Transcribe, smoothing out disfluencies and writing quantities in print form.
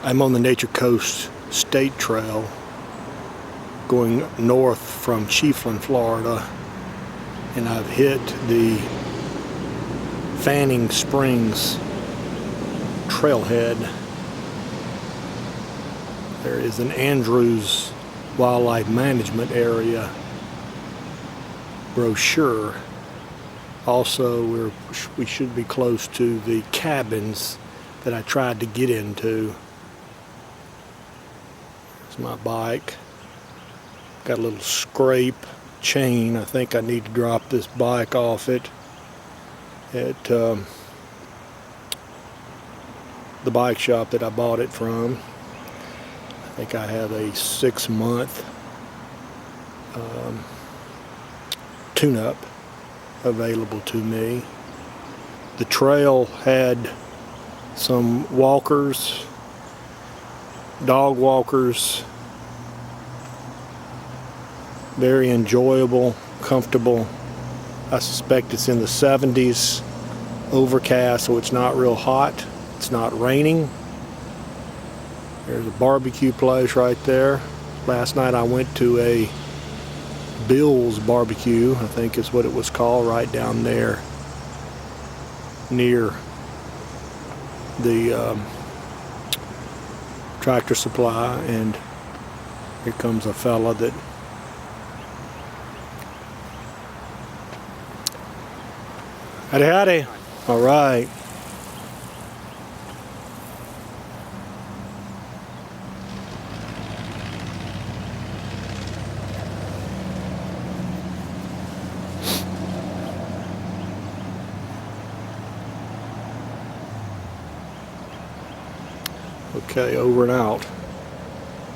I'm on the Nature Coast State Trail going north from Chiefland, Florida, and I've hit the Fanning Springs trailhead. There is an Andrews Wildlife Management Area brochure. Also, we should be close to the cabins that I tried to get into. It's my bike. Got a little scrape chain. I think I need to drop this bike off it at the bike shop that I bought it from. I think I have a 6-month tune-up available to me. The trail had some walkers, dog walkers, very enjoyable, comfortable. I suspect it's in the 70s, overcast, so it's not real hot. It's not raining. There's a barbecue place right there. Last night I went to a Bill's Barbecue, I think is what it was called, right down there near the Tractor Supply, and here comes a fella that howdy. All right. Okay, over and out.